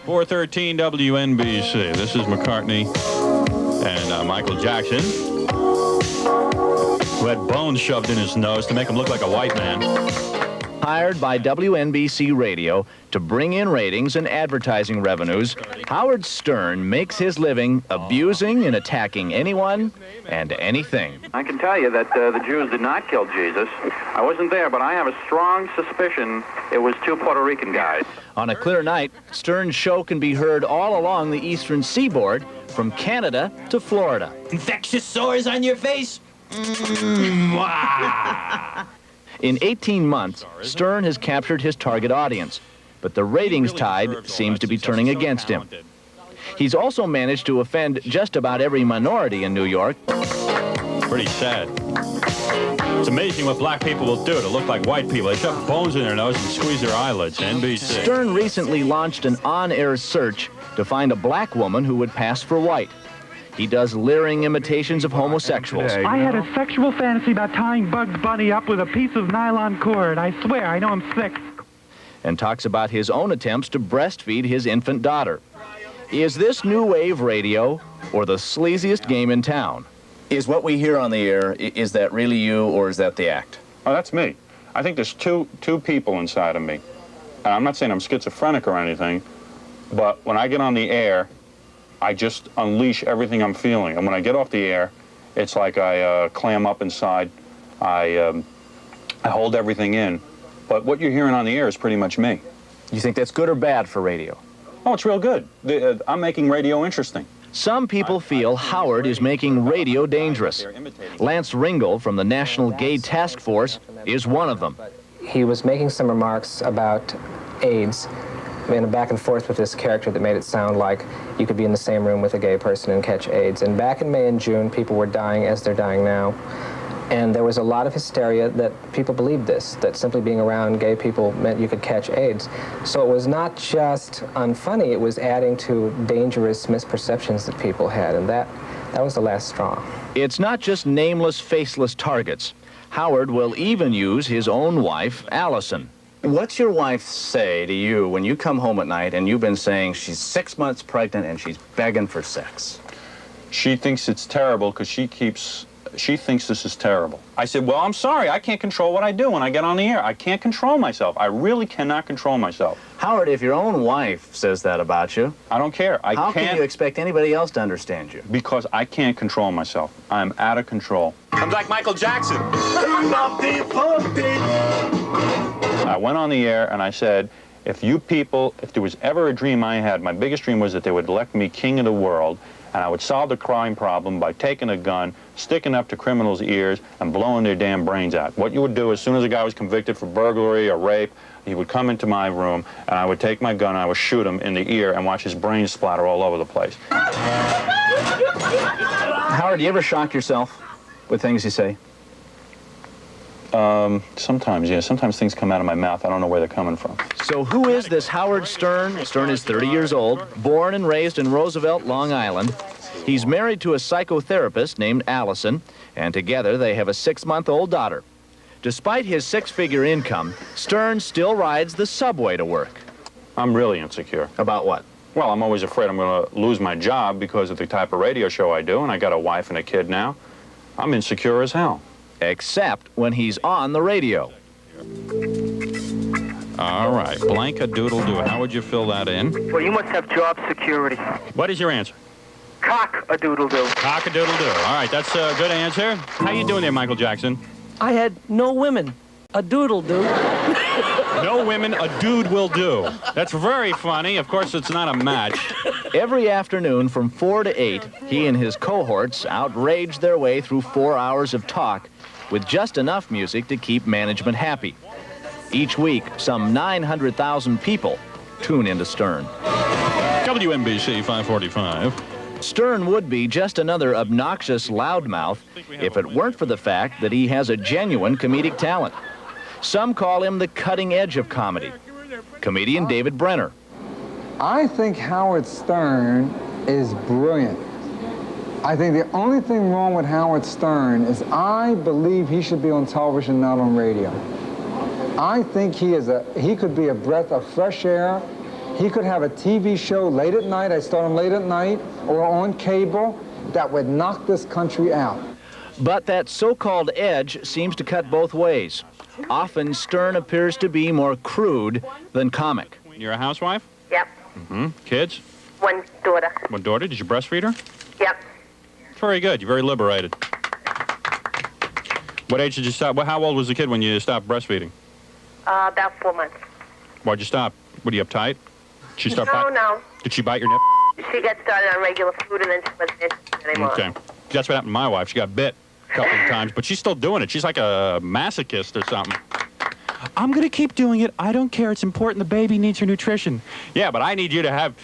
413 WNBC. This is McCartney and Michael Jackson, who had bones shoved in his nose to make him look like a white man. Hired by WNBC Radio to bring in ratings and advertising revenues, Howard Stern makes his living abusing and attacking anyone and anything. I can tell you that the Jews did not kill Jesus. I wasn't there, but I have a strong suspicion it was two Puerto Rican guys. On a clear night, Stern's show can be heard all along the eastern seaboard, from Canada to Florida. Infectious sores on your face? In 18 months, Stern has captured his target audience, but the ratings tide seems to be turning against him. He's also managed to offend just about every minority in New York. Pretty sad. It's amazing what black people will do to look like white people. They shove bones in their nose and squeeze their eyelids. NBC. Stern recently launched an on-air search to find a black woman who would pass for white. He does leering imitations of homosexuals. I had a sexual fantasy about tying Bugs Bunny up with a piece of nylon cord. I swear, I know I'm sick. And talks about his own attempts to breastfeed his infant daughter. Is this new wave radio or the sleaziest game in town? Is what we hear on the air, is that really you or is that the act? Oh, that's me. I think there's two people inside of me. And I'm not saying I'm schizophrenic or anything, but when I get on the air, I just unleash everything I'm feeling. And when I get off the air, it's like I clam up inside. I hold everything in. But what you're hearing on the air is pretty much me. You think that's good or bad for radio? Oh, it's real good. I'm making radio interesting. Some people feel Howard is making radio dangerous. Lance Ringel from the National Gay Task Force is one of them. He was making some remarks about AIDS in a back and forth with this character that made it sound like you could be in the same room with a gay person and catch AIDS. And back in May and June, people were dying as they're dying now. And there was a lot of hysteria that people believed this, that simply being around gay people meant you could catch AIDS. So it was not just unfunny, it was adding to dangerous misperceptions that people had, and that was the last straw. It's not just nameless, faceless targets. Howard will even use his own wife, Allison. What's your wife say to you when you come home at night and you've been saying she's 6 months pregnant and she's begging for sex? She thinks it's terrible because she thinks this is terrible. I said, well, I'm sorry, I can't control what I do when I get on the air. I can't control myself. I really cannot control myself. Howard, if your own wife says that about you, I don't care. How can you expect anybody else to understand you? Because I can't control myself. I'm out of control. I'm like Michael Jackson. I went on the air and I said, if you people, if there was ever a dream I had, my biggest dream was that they would elect me king of the world, and I would solve the crime problem by taking a gun, sticking up to criminals' ears, and blowing their damn brains out. What you would do as soon as a guy was convicted for burglary or rape, he would come into my room, and I would take my gun, and I would shoot him in the ear and watch his brains splatter all over the place. Howard, do you ever shock yourself with things you say? Sometimes, yeah. Sometimes things come out of my mouth. I don't know where they're coming from. So who is this Howard Stern? Stern is 30 years old, born and raised in Roosevelt, Long Island. He's married to a psychotherapist named Allison, and together they have a 6-month-old daughter. Despite his 6-figure income, Stern still rides the subway to work. I'm really insecure. About what? Well, I'm always afraid I'm going to lose my job because of the type of radio show I do, and I got a wife and a kid now. I'm insecure as hell. Except when he's on the radio. All right, blank-a-doodle-doo. How would you fill that in? Well, you must have job security. What is your answer? Cock-a-doodle-doo. Cock-a-doodle-doo. All right, that's a good answer. How you doing there, Michael Jackson? I had no women. A doodle-doo. No women, a dude will do. That's very funny. Of course, it's not a match. Every afternoon from 4 to 8, he and his cohorts outrage their way through 4 hours of talk with just enough music to keep management happy. Each week, some 900,000 people tune into Stern. WNBC 545. Stern would be just another obnoxious loudmouth if it weren't for the fact that he has a genuine comedic talent. Some call him the cutting edge of comedy. Comedian David Brenner. I think Howard Stern is brilliant. I think the only thing wrong with Howard Stern is I believe he should be on television, not on radio. I think he could be a breath of fresh air. He could have a TV show late at night, I start him late at night, or on cable, that would knock this country out. But that so-called edge seems to cut both ways. Often Stern appears to be more crude than comic. You're a housewife? Yep. Mm-hmm. Kids? One daughter. One daughter? Did you breastfeed her? Yep. Very good. You're very liberated. What age did you stop? How old was the kid when you stopped breastfeeding? About 4 months. Why'd you stop? What, are you uptight? Did she start No. Did she bite your nip? She got started on regular food and then she wasn't interested anymore. Okay. That's what happened to my wife. She got bit a couple of times, but she's still doing it. She's like a masochist or something. I'm going to keep doing it. I don't care. It's important. The baby needs her nutrition. Yeah, but I need you to have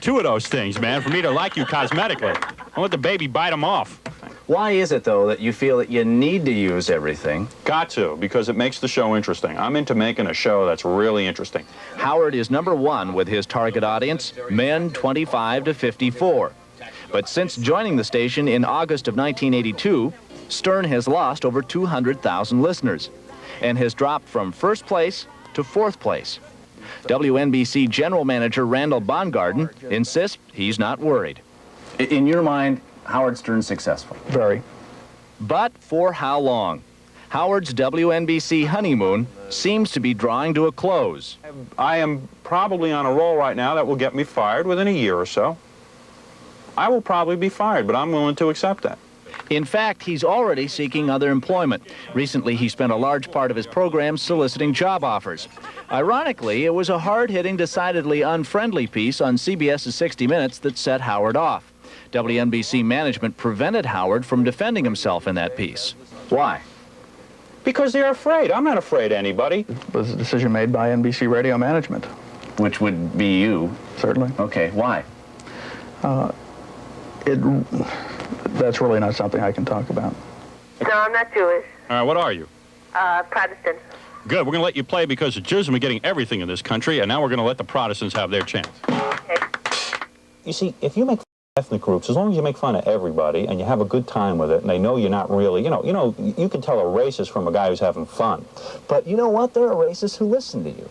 two of those things, man, for me to like you cosmetically. I'll let the baby bite them off. Why is it, though, that you feel that you need to use everything? Got to, because it makes the show interesting. I'm into making a show that's really interesting. Howard is #1 with his target audience, men 25 to 54. But since joining the station in August of 1982, Stern has lost over 200,000 listeners and has dropped from first place to fourth place. WNBC General Manager Randall Baumgarten insists he's not worried. In your mind, Howard Stern's successful? Very. But for how long? Howard's WNBC honeymoon seems to be drawing to a close. I am probably on a roll right now that will get me fired within a year or so. I will probably be fired, but I'm willing to accept that. In fact, he's already seeking other employment. Recently, he spent a large part of his program soliciting job offers. Ironically, it was a hard-hitting, decidedly unfriendly piece on CBS's 60 Minutes that set Howard off. WNBC management prevented Howard from defending himself in that piece. Why? Because they're afraid. I'm not afraid of anybody. It was a decision made by NBC radio management. Which would be you? Certainly. Okay, why? That's really not something I can talk about. No, I'm not Jewish. All right, what are you? Protestant. Good. We're going to let you play because the Jews have been getting everything in this country, and now we're going to let the Protestants have their chance. Okay. You see, if you make ethnic groups, as long as you make fun of everybody and you have a good time with it and they know you're not really, you can tell a racist from a guy who's having fun. But you know what? There are racists who listen to you.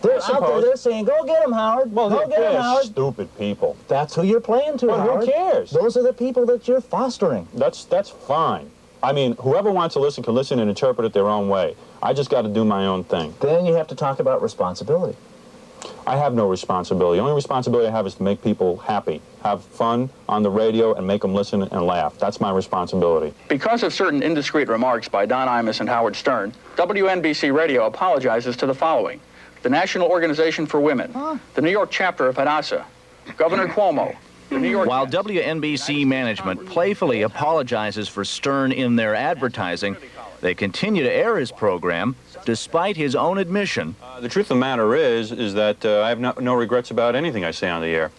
They're out there, they're saying, go get him, Howard. Well, go get him, Howard. Stupid people. That's who you're playing to, Well, Howard. who cares? Those are the people that you're fostering. That's fine. I mean, whoever wants to listen can listen and interpret it their own way. I just got to do my own thing. Then you have to talk about responsibility. I have no responsibility. The only responsibility I have is to make people happy, have fun on the radio, and make them listen and laugh. That's my responsibility. Because of certain indiscreet remarks by Don Imus and Howard Stern, WNBC Radio apologizes to the following: the National Organization for Women, the New York chapter of Hadassah, Governor Cuomo, the New York... While WNBC management playfully apologizes for Stern in their advertising, they continue to air his program despite his own admission. The truth of the matter is that I have no regrets about anything I say on the air.